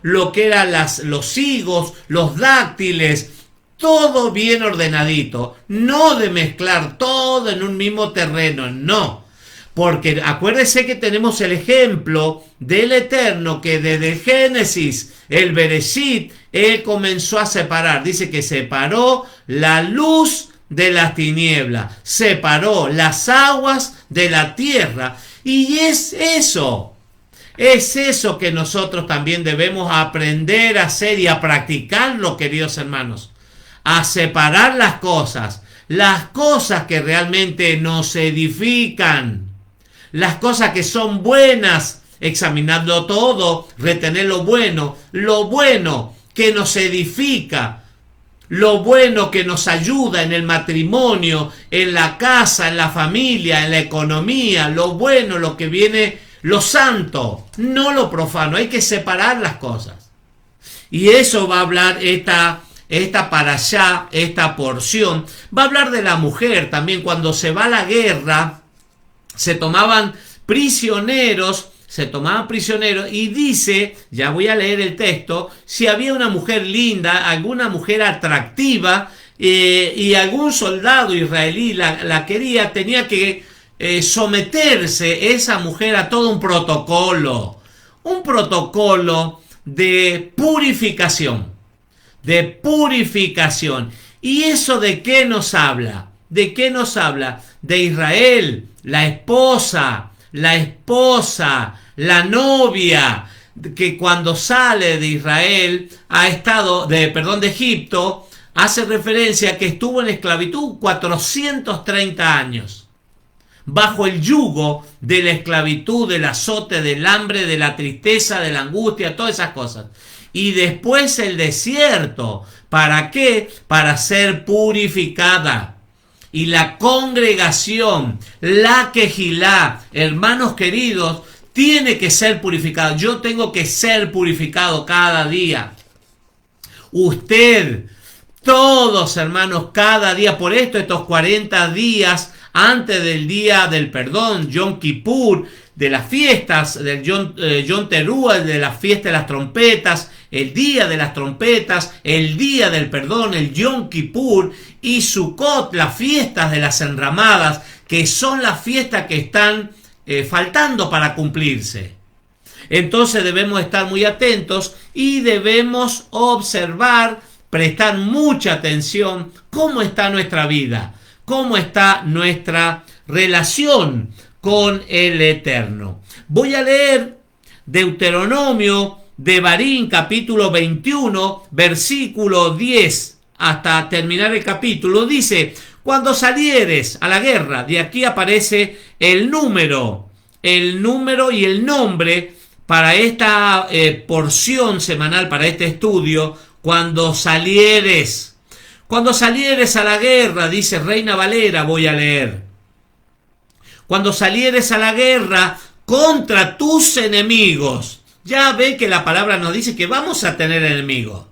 lo que eran los higos, los dáctiles, todo bien ordenadito, no de mezclar todo en un mismo terreno, no. Porque acuérdese que tenemos el ejemplo del Eterno que desde el Génesis, el Bereshit, él comenzó a separar. Dice que separó la luz de las tinieblas, separó las aguas de la tierra. Y es eso que nosotros también debemos aprender a hacer y a practicarlo, queridos hermanos. A separar las cosas que realmente nos edifican. Las cosas que son buenas, examinando todo, retener lo bueno que nos edifica, lo bueno que nos ayuda en el matrimonio, en la casa, en la familia, en la economía, lo bueno, lo que viene, lo santo, no lo profano. Hay que separar las cosas. Y eso va a hablar esta parashá, esta porción. Va a hablar de la mujer también. Cuando se va a la guerra, se tomaban prisioneros y dice, ya voy a leer el texto, si había una mujer linda, alguna mujer atractiva y algún soldado israelí la quería, tenía que someterse esa mujer a todo un protocolo de purificación. ¿Y eso de qué nos habla? ¿De qué nos habla? De Israel, la esposa, la novia, que cuando sale de Israel de Egipto, hace referencia a que estuvo en esclavitud 430 años, bajo el yugo de la esclavitud, del azote, del hambre, de la tristeza, de la angustia, todas esas cosas. Y después el desierto. ¿Para qué? Para ser purificada. Y la congregación, la quejilá, hermanos queridos, tiene que ser purificado. Yo tengo que ser purificado cada día. Usted Todos, hermanos, cada día, por esto, estos 40 días antes del día del perdón, Yom Kippur, de las fiestas, del Yom Teruah, de la fiesta de las trompetas, el día de las trompetas, el día del perdón, el Yom Kippur, y Sukkot, las fiestas de las enramadas, que son las fiestas que están faltando para cumplirse. Entonces debemos estar muy atentos y debemos observar, prestar mucha atención cómo está nuestra vida, cómo está nuestra relación con el Eterno. Voy a leer Deuteronomio de Barín, capítulo 21, versículo 10, hasta terminar el capítulo. Dice: cuando salieres a la guerra, de aquí aparece el número y el nombre para esta porción semanal, para este estudio. Cuando salieres a la guerra, dice Reina Valera, voy a leer. Cuando salieres a la guerra contra tus enemigos. Ya ve que la palabra nos dice que vamos a tener enemigos.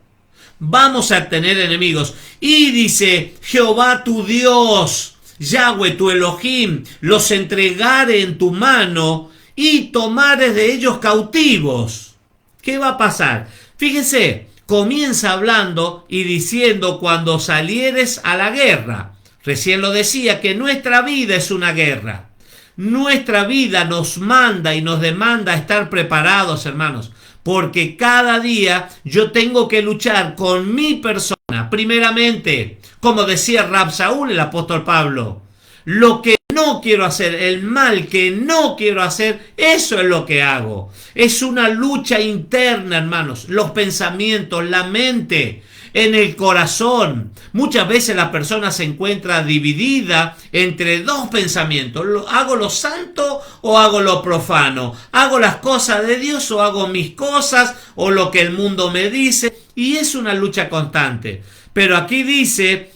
Vamos a tener enemigos. Y dice: Jehová tu Dios, Yahweh tu Elohim, los entregare en tu mano y tomares de ellos cautivos. ¿Qué va a pasar? Fíjense, comienza hablando y diciendo: cuando salieres a la guerra. Recién lo decía, que nuestra vida es una guerra. Nuestra vida nos manda y nos demanda estar preparados, hermanos, porque cada día yo tengo que luchar con mi persona. Primeramente, como decía Rab Saúl, el apóstol Pablo, lo que no quiero hacer, el mal que no quiero hacer, eso es lo que hago. Es una lucha interna, hermanos. Los pensamientos, la mente, en el corazón. Muchas veces la persona se encuentra dividida entre dos pensamientos. ¿Hago lo santo o hago lo profano? ¿Hago las cosas de Dios o hago mis cosas o lo que el mundo me dice? Y es una lucha constante. Pero aquí dice: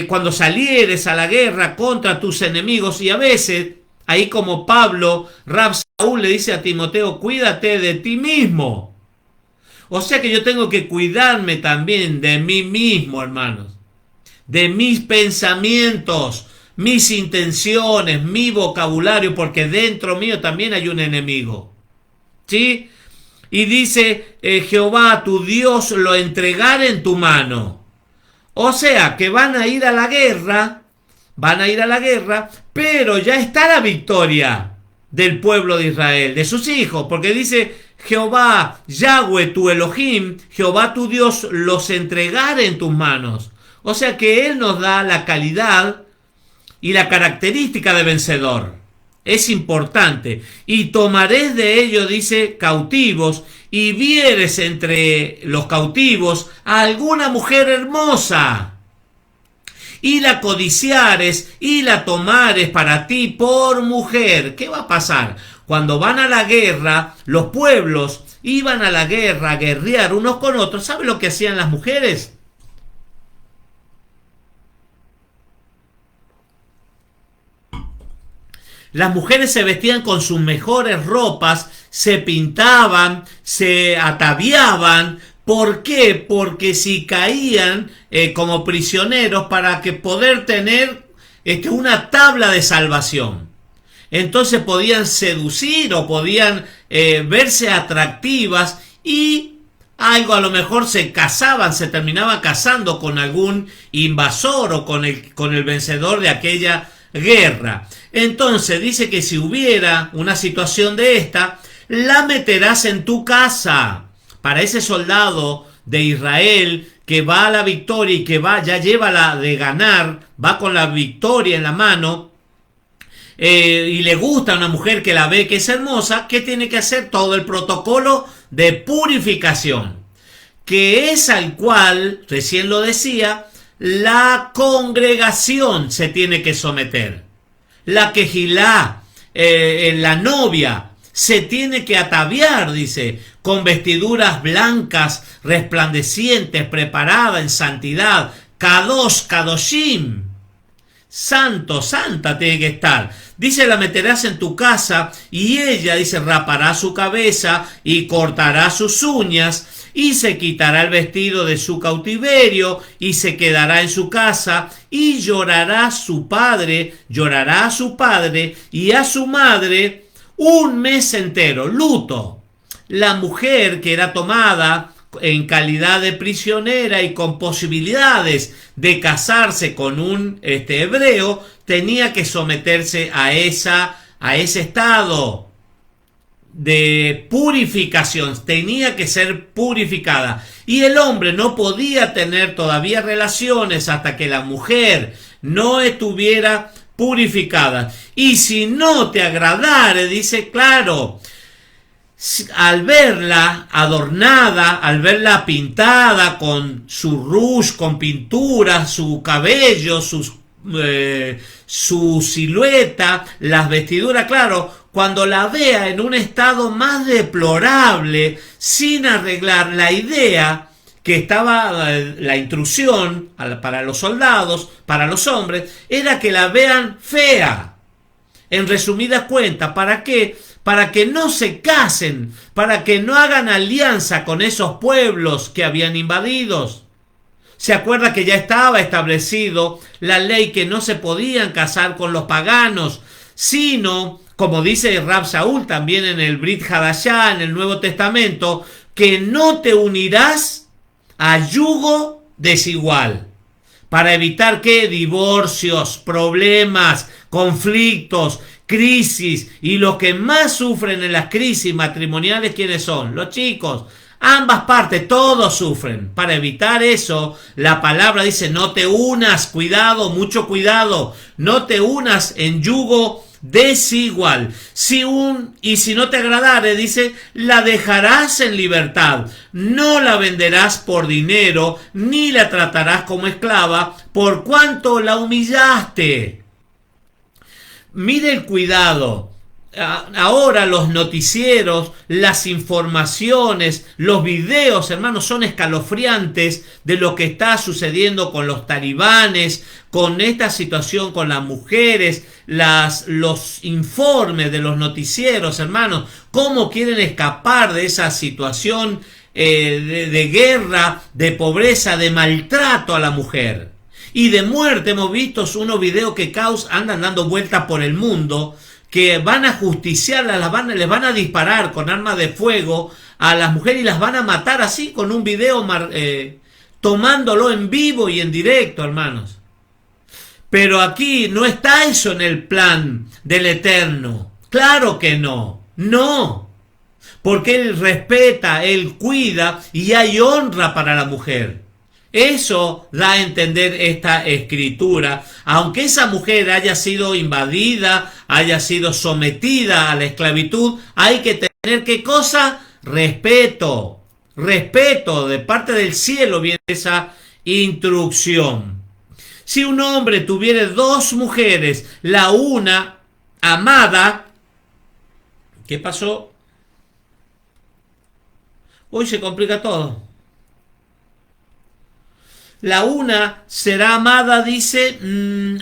cuando salieres a la guerra contra tus enemigos. Y a veces, ahí como Pablo, Rab Saúl le dice a Timoteo: cuídate de ti mismo. O sea que yo tengo que cuidarme también de mí mismo, hermanos. De mis pensamientos, mis intenciones, mi vocabulario, porque dentro mío también hay un enemigo. ¿Sí? Y dice: Jehová tu Dios lo entregare en tu mano. O sea que van a ir a la guerra, pero ya está la victoria del pueblo de Israel, de sus hijos, porque dice: Jehová, Yahweh tu Elohim, Jehová tu Dios, los entregare en tus manos. O sea que Él nos da la calidad y la característica de vencedor. Es importante. Y tomaréis de ellos, dice, cautivos, y vieres entre los cautivos a alguna mujer hermosa, y la codiciares y la tomares para ti por mujer. ¿Qué va a pasar? Cuando van a la guerra, los pueblos iban a la guerra a guerrear unos con otros. ¿Sabe lo que hacían las mujeres? Las mujeres se vestían con sus mejores ropas, se pintaban, se ataviaban. ¿Por qué? Porque si caían como prisioneros, para que poder tener una tabla de salvación. Entonces podían seducir o podían verse atractivas, y algo, a lo mejor se casaban, se terminaban casando con algún invasor o con el vencedor de aquella guerra. Entonces dice que si hubiera una situación de esta, la meterás en tu casa. Para ese soldado de Israel que va a la victoria y que ya lleva la de ganar, va con la victoria en la mano, y le gusta a una mujer que la ve que es hermosa, ¿qué tiene que hacer? Todo el protocolo de purificación, que es al cual, recién lo decía, la congregación se tiene que someter. La quejilá, la novia, se tiene que ataviar, dice, con vestiduras blancas, resplandecientes, preparada en santidad. Kadosh, Kadoshim. Santo, santa tiene que estar. Dice: la meterás en tu casa, y ella, dice, rapará su cabeza y cortará sus uñas, y se quitará el vestido de su cautiverio y se quedará en su casa y llorará a su padre y a su madre un mes entero, luto. La mujer que era tomada en calidad de prisionera y con posibilidades de casarse con un hebreo, tenía que someterse a ese estado de purificación, tenía que ser purificada, y el hombre no podía tener todavía relaciones hasta que la mujer no estuviera purificada. Y si no te agradare, dice, claro, al verla adornada, al verla pintada con su rouge, con pintura, su cabello, su silueta, las vestiduras, claro, cuando la vea en un estado más deplorable, sin arreglar, la idea que estaba, la instrucción para los soldados, para los hombres, era que la vean fea. En resumidas cuentas, ¿para qué? Para que no se casen, para que no hagan alianza con esos pueblos que habían invadidos. Se acuerda que ya estaba establecido la ley que no se podían casar con los paganos, sino, como dice Rab Shaul también en el Brit Hadashah, en el Nuevo Testamento, que no te unirás a yugo desigual. Para evitar que divorcios, problemas, conflictos, crisis, y los que más sufren en las crisis matrimoniales, ¿quiénes son? Los chicos. Ambas partes, todos sufren. Para evitar eso, la palabra dice, no te unas, cuidado, mucho cuidado, no te unas en yugo desigual. Si no te agradare, dice, la dejarás en libertad, no la venderás por dinero, ni la tratarás como esclava, por cuanto la humillaste. Mire el cuidado. Ahora los noticieros, las informaciones, los videos, hermanos, son escalofriantes de lo que está sucediendo con los talibanes, con esta situación con las mujeres, los informes de los noticieros, hermanos, cómo quieren escapar de esa situación de guerra, de pobreza, de maltrato a la mujer y de muerte. Hemos visto unos videos que andan dando vueltas por el mundo, que van a justiciarlas, les van a disparar con armas de fuego a las mujeres y las van a matar así, con un video tomándolo en vivo y en directo, hermanos. Pero aquí no está eso en el plan del Eterno. Claro que no. No. Porque Él respeta, Él cuida y hay honra para la mujer. Eso da a entender esta escritura. Aunque esa mujer haya sido invadida, haya sido sometida a la esclavitud, hay que tener, ¿qué cosa? Respeto. Respeto. De parte del cielo viene esa instrucción. Si un hombre tuviera dos mujeres, la una amada, ¿qué pasó? Hoy se complica todo. La una será amada, dice,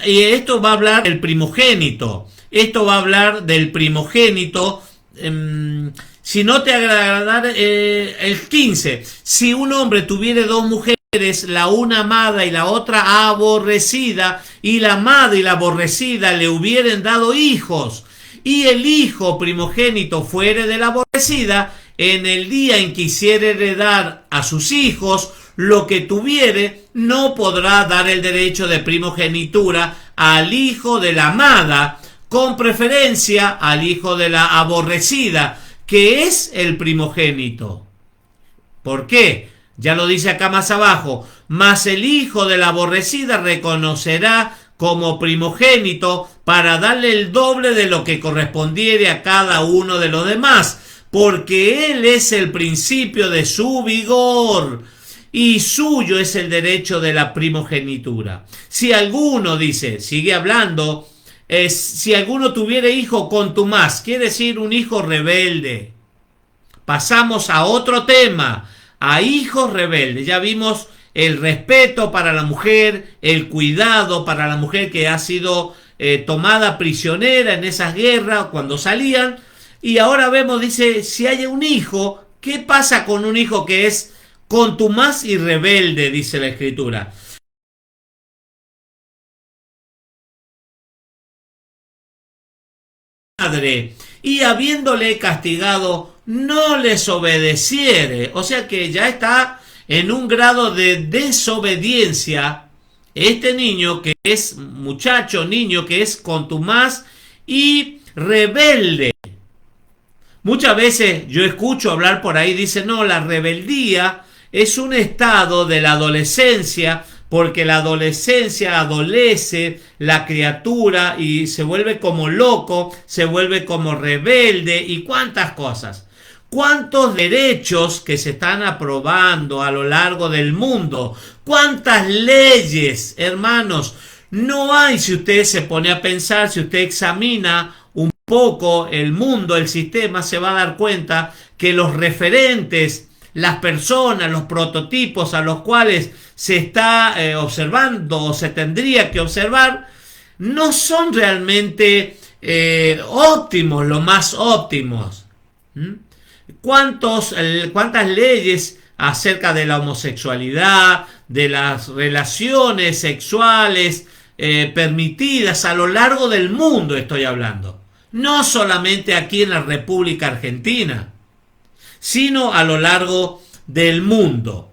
y esto va a hablar del primogénito. Esto va a hablar del primogénito. Si no te agradara, el 15. Si un hombre tuviera dos mujeres, la una amada y la otra aborrecida, y la amada y la aborrecida le hubieren dado hijos, y el hijo primogénito fuere de la aborrecida, en el día en que hiciere heredar a sus hijos lo que tuviere, no podrá dar el derecho de primogenitura al hijo de la amada, con preferencia al hijo de la aborrecida, que es el primogénito. ¿Por qué? Ya lo dice acá más abajo. Mas el hijo de la aborrecida reconocerá como primogénito para darle el doble de lo que correspondiere a cada uno de los demás, porque él es el principio de su vigor, y suyo es el derecho de la primogenitura. Si alguno, dice, sigue hablando, si alguno tuviera hijo contumaz, quiere decir un hijo rebelde. Pasamos a otro tema, a hijos rebeldes. Ya vimos el respeto para la mujer, el cuidado para la mujer que ha sido tomada prisionera en esas guerras cuando salían. Y ahora vemos, dice, si hay un hijo, ¿qué pasa con un hijo que es contumaz y rebelde, dice la Escritura. Padre, y habiéndole castigado, no les obedeciere. O sea que ya está en un grado de desobediencia este niño, que es niño que es contumaz y rebelde. Muchas veces yo escucho hablar por ahí, dicen, no, la rebeldía es un estado de la adolescencia, porque la adolescencia adolece la criatura y se vuelve como loco, se vuelve como rebelde y cuántas cosas. ¿Cuántos derechos que se están aprobando a lo largo del mundo? ¿Cuántas leyes, hermanos? No hay, si usted se pone a pensar, si usted examina un poco el mundo, el sistema, se va a dar cuenta que los referentes, las personas, los prototipos a los cuales se está observando o se tendría que observar, no son realmente óptimos, lo más óptimos. ¿Cuántas leyes acerca de la homosexualidad, de las relaciones sexuales permitidas a lo largo del mundo estoy hablando? No solamente aquí en la República Argentina, sino a lo largo del mundo.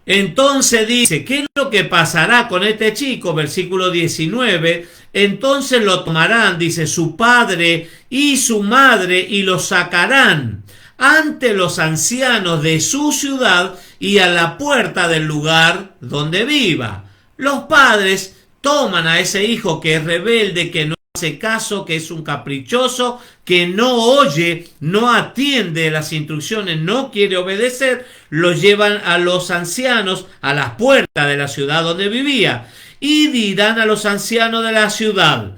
Entonces dice, ¿qué es lo que pasará con este chico? Versículo 19, entonces lo tomarán, dice, su padre y su madre y lo sacarán ante los ancianos de su ciudad y a la puerta del lugar donde viva. Los padres toman a ese hijo que es rebelde, que no hace caso, que es un caprichoso, que no oye, no atiende las instrucciones, no quiere obedecer, lo llevan a los ancianos a las puertas de la ciudad donde vivía y dirán a los ancianos de la ciudad,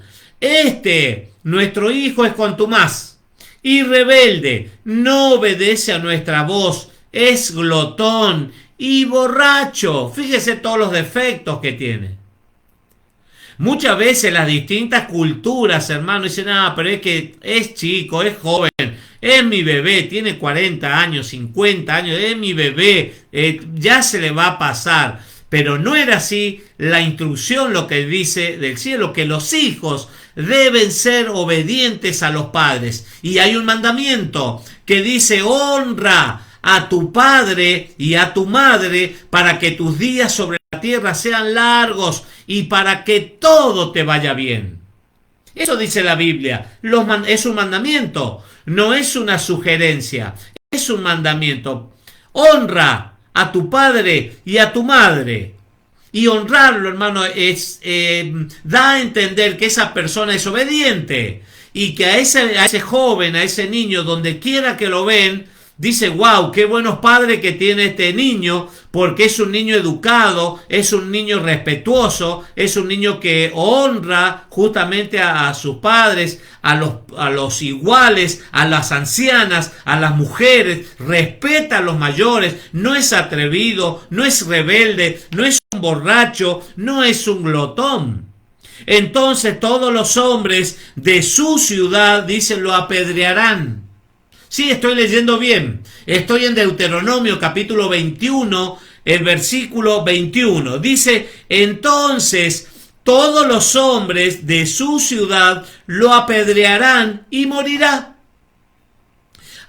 nuestro hijo es contumaz y rebelde, no obedece a nuestra voz, es glotón y borracho. Fíjese todos los defectos que tiene. Muchas veces las distintas culturas, hermano, dicen, pero es que es chico, es joven, es mi bebé, tiene 40 años, 50 años, es mi bebé, ya se le va a pasar. Pero no era así la instrucción, lo que dice del cielo, que los hijos deben ser obedientes a los padres. Y hay un mandamiento que dice, honra a tu padre y a tu madre para que tus días sobre la tierra sean largos y para que todo te vaya bien. Eso dice la Biblia. Es un mandamiento, no es una sugerencia, es un mandamiento. Honra a tu padre y a tu madre. Y honrarlo, hermano, da a entender que esa persona es obediente y que a ese joven, a ese niño, donde quiera que lo ven, dice, wow, qué buenos padres que tiene este niño, porque es un niño educado, es un niño respetuoso, es un niño que honra justamente a sus padres, a los iguales, a las ancianas, a las mujeres, respeta a los mayores, no es atrevido, no es rebelde, no es un borracho, no es un glotón. Entonces todos los hombres de su ciudad, dicen, lo apedrearán. Sí, estoy leyendo bien. Estoy en Deuteronomio capítulo 21, el versículo 21. Dice, entonces todos los hombres de su ciudad lo apedrearán y morirá.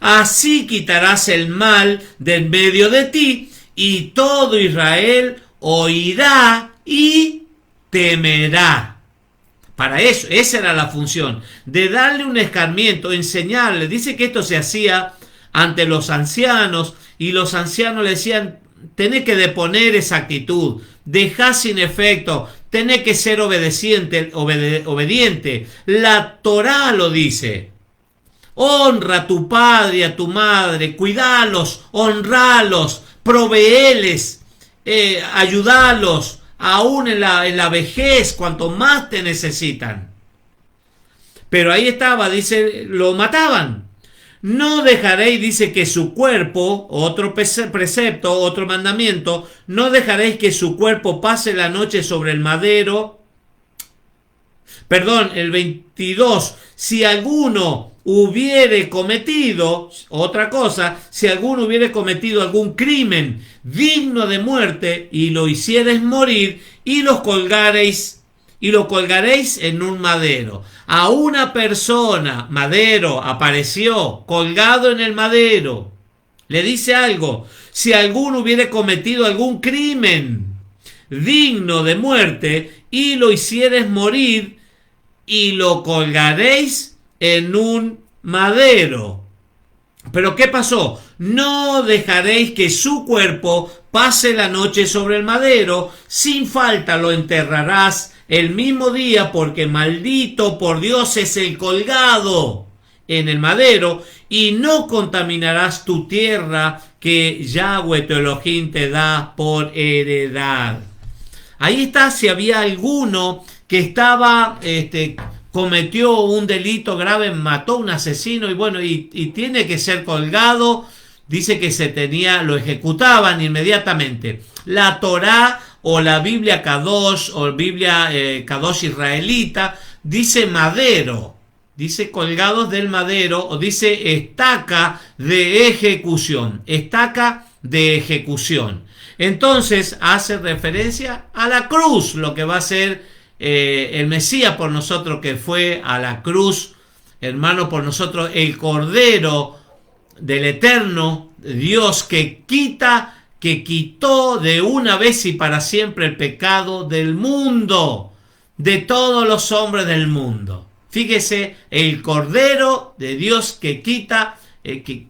Así quitarás el mal del medio de ti y todo Israel oirá y temerá. Para eso, esa era la función, de darle un escarmiento, enseñarle. Dice que esto se hacía ante los ancianos y los ancianos le decían, tenés que deponer esa actitud, dejá sin efecto, tenés que ser obediente. La Torá lo dice. Honra a tu padre y a tu madre, cuidalos, honralos, proveeles, ayudalos. Aún en la vejez, cuanto más te necesitan. Pero ahí estaba, dice, lo mataban. No dejaréis, dice, que su cuerpo, otro precepto, otro mandamiento, no dejaréis que su cuerpo pase la noche sobre el madero. Perdón, el 22. Si alguno hubiere cometido, otra cosa, si alguno hubiere cometido algún crimen digno de muerte y lo hiciereis morir y lo colgaréis en un madero. A una persona, madero, apareció colgado en el madero. Le dice algo, si alguno hubiere cometido algún crimen digno de muerte y lo hiciereis morir y lo colgaréis en un madero. Pero ¿qué pasó? No dejaréis que su cuerpo pase la noche sobre el madero, sin falta lo enterrarás el mismo día, porque maldito por Dios es el colgado en el madero, y no contaminarás tu tierra que Yahweh tu Elohim te da por heredad. Ahí está, si había alguno que estaba, cometió un delito grave, mató a un asesino y tiene que ser colgado, dice que lo ejecutaban inmediatamente. La Torá o la Biblia Kadosh o Biblia Kadosh israelita dice madero, dice colgados del madero, o dice estaca de ejecución, estaca de ejecución. Entonces hace referencia a la cruz, lo que va a ser el Mesías por nosotros, que fue a la cruz, hermano, por nosotros, el Cordero del Eterno Dios que quitó de una vez y para siempre el pecado del mundo, de todos los hombres del mundo. Fíjese, el Cordero de Dios que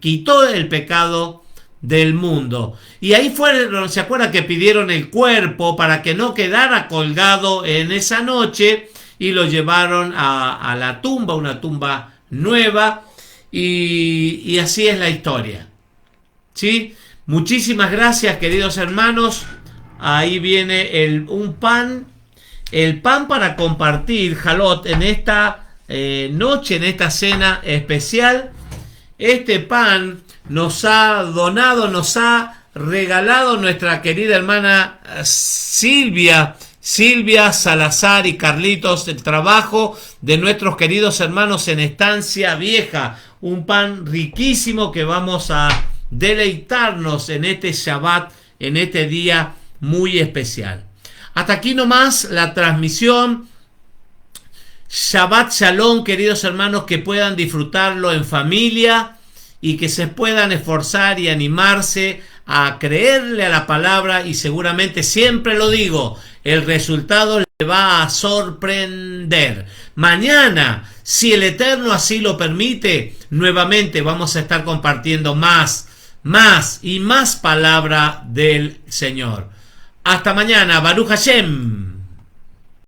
quitó el pecado del mundo. Y ahí fueron, ¿se acuerdan que pidieron el cuerpo para que no quedara colgado en esa noche? Y lo llevaron a la tumba, una tumba nueva, y así es la historia. ¿Sí? Muchísimas gracias, queridos hermanos. Ahí viene el pan para compartir, Jalot, en esta noche, en esta cena especial. Este pan nos ha regalado nuestra querida hermana Silvia Salazar y Carlitos, el trabajo de nuestros queridos hermanos en Estancia Vieja. Un pan riquísimo que vamos a deleitarnos en este Shabbat, en este día muy especial. Hasta aquí nomás la transmisión. Shabbat Shalom, queridos hermanos, que puedan disfrutarlo en familia y que se puedan esforzar y animarse a creerle a la palabra, y seguramente, siempre lo digo, el resultado le va a sorprender. Mañana, si el Eterno así lo permite, nuevamente vamos a estar compartiendo más y más palabra del Señor. Hasta mañana, Baruch Hashem.